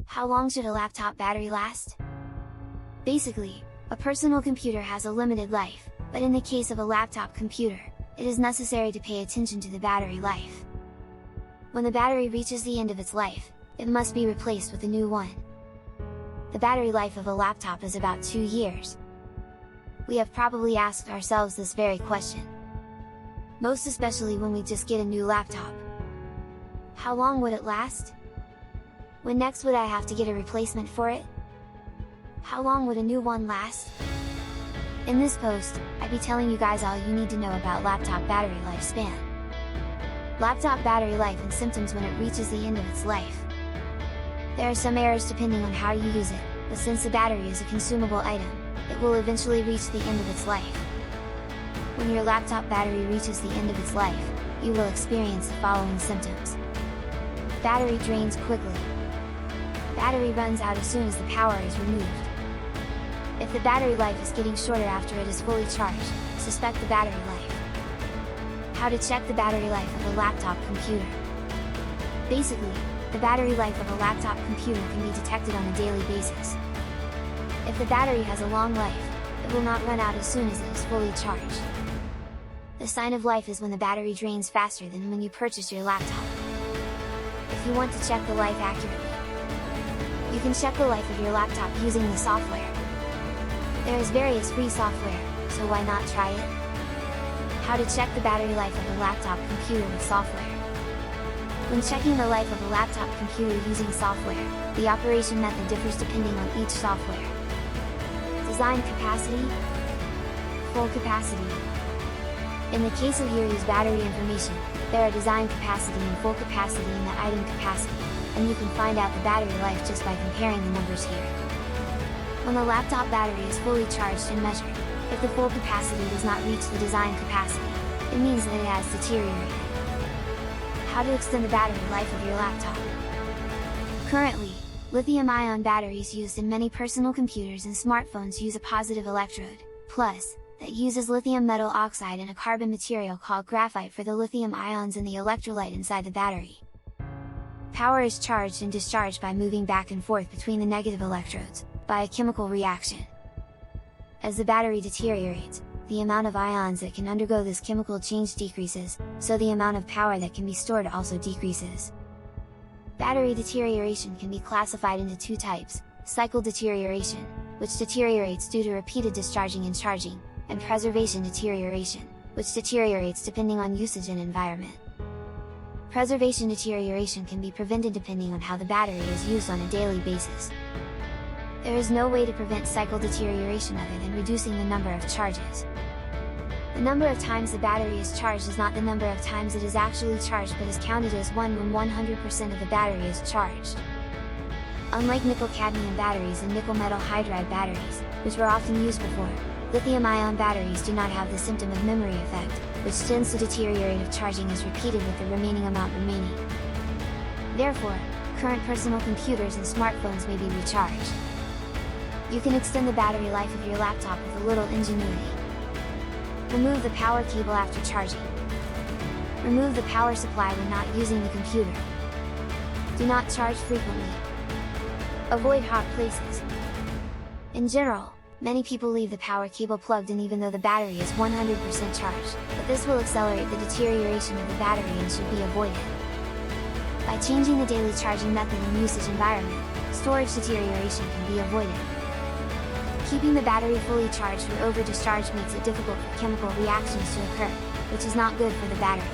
How long should a laptop battery last? Basically, a personal computer has a limited life, but in the case of a laptop computer, it is necessary to pay attention to the battery life. When the battery reaches the end of its life, it must be replaced with a new one. The battery life of a laptop is about 2 years. We have probably asked ourselves this very question. Most especially when we just get a new laptop. How long would it last? When next would I have to get a replacement for it? How long would a new one last? In this post, I'd be telling you guys all you need to know about laptop battery lifespan. Laptop battery life and symptoms when it reaches the end of its life. There are some errors depending on how you use it, but since the battery is a consumable item, it will eventually reach the end of its life. When your laptop battery reaches the end of its life, you will experience the following symptoms. Battery drains quickly. Battery runs out as soon as the power is removed. If the battery life is getting shorter after it is fully charged, suspect the battery life. How to check the battery life of a laptop computer. Basically, the battery life of a laptop computer can be detected on a daily basis. If the battery has a long life, it will not run out as soon as it is fully charged. The sign of life is when the battery drains faster than when you purchase your laptop. If you want to check the life accurately, you can check the life of your laptop using the software. There is various free software, so why not try it? How to check the battery life of a laptop computer with software. When checking the life of a laptop computer using software, the operation method differs depending on each software. Design capacity, full capacity. In the case of your used battery information, there are design capacity and full capacity in the item capacity, and you can find out the battery life just by comparing the numbers here. When the laptop battery is fully charged and measured, if the full capacity does not reach the design capacity, it means that it has deteriorated. How to extend the battery life of your laptop. Currently, lithium-ion batteries used in many personal computers and smartphones use a positive electrode, plus, that uses lithium metal oxide and a carbon material called graphite for the lithium ions in the electrolyte inside the battery. Power is charged and discharged by moving back and forth between the negative electrodes, by a chemical reaction. As the battery deteriorates, the amount of ions that can undergo this chemical change decreases, so the amount of power that can be stored also decreases. Battery deterioration can be classified into two types: cycle deterioration, which deteriorates due to repeated discharging and charging, and preservation deterioration, which deteriorates depending on usage and environment. Preservation deterioration can be prevented depending on how the battery is used on a daily basis. There is no way to prevent cycle deterioration other than reducing the number of charges. The number of times the battery is charged is not the number of times it is actually charged but is counted as 1 when 100% of the battery is charged. Unlike nickel-cadmium batteries and nickel metal hydride batteries, which were often used before, lithium-ion batteries do not have the symptom of memory effect, which tends to deteriorate if charging is repeated with the remaining amount remaining. Therefore, current personal computers and smartphones may be recharged. You can extend the battery life of your laptop with a little ingenuity. Remove the power cable after charging. Remove the power supply when not using the computer. Do not charge frequently. Avoid hot places. In general, many people leave the power cable plugged in even though the battery is 100% charged, but this will accelerate the deterioration of the battery and should be avoided. By changing the daily charging method and usage environment, storage deterioration can be avoided. Keeping the battery fully charged or over-discharged makes it difficult for chemical reactions to occur, which is not good for the battery.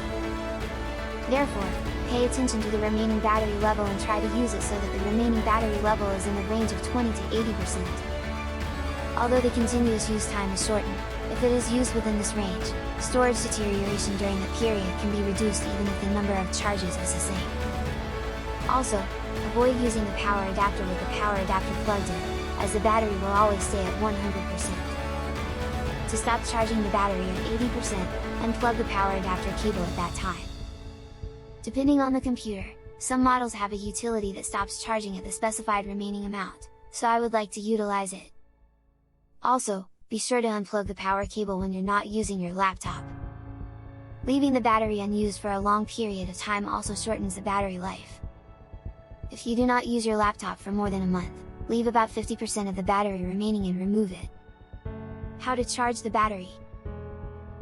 Therefore, pay attention to the remaining battery level and try to use it so that the remaining battery level is in the range of 20 to 80%. Although the continuous use time is shortened, if it is used within this range, storage deterioration during that period can be reduced even if the number of charges is the same. Also, avoid using the power adapter with the power adapter plugged in, as the battery will always stay at 100%. To stop charging the battery at 80%, unplug the power adapter cable at that time. Depending on the computer, some models have a utility that stops charging at the specified remaining amount, so I would like to utilize it. Also, be sure to unplug the power cable when you're not using your laptop. Leaving the battery unused for a long period of time also shortens the battery life. If you do not use your laptop for more than a month, leave about 50% of the battery remaining and remove it. How to charge the battery?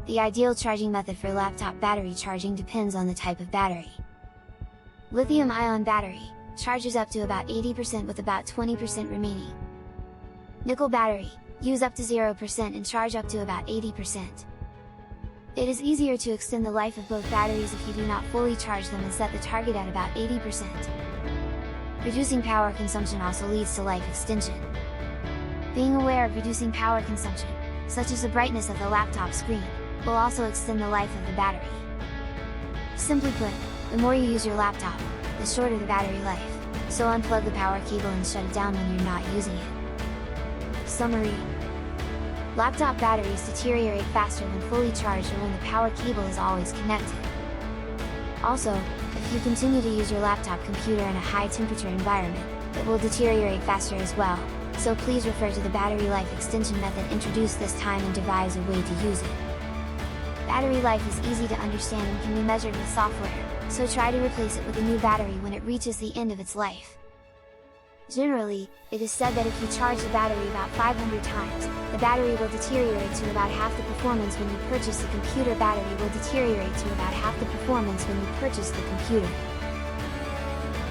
The ideal charging method for laptop battery charging depends on the type of battery. Lithium-ion battery charges up to about 80% with about 20% remaining. Nickel battery, use up to 0% and charge up to about 80%. It is easier to extend the life of both batteries if you do not fully charge them and set the target at about 80%. Reducing power consumption also leads to life extension. Being aware of reducing power consumption, such as the brightness of the laptop screen, will also extend the life of the battery. Simply put, the more you use your laptop, the shorter the battery life, so unplug the power cable and shut it down when you're not using it. Summary: laptop batteries deteriorate faster when fully charged or when the power cable is always connected. Also, if you continue to use your laptop computer in a high temperature environment, it will deteriorate faster as well, so please refer to the battery life extension method introduced this time and devise a way to use it. Battery life is easy to understand and can be measured with software, so try to replace it with a new battery when it reaches the end of its life. Generally, it is said that if you charge the battery about 500 times, the battery will deteriorate to about half the performance when you purchase the computer. Battery will deteriorate to about half the performance when you purchase the computer.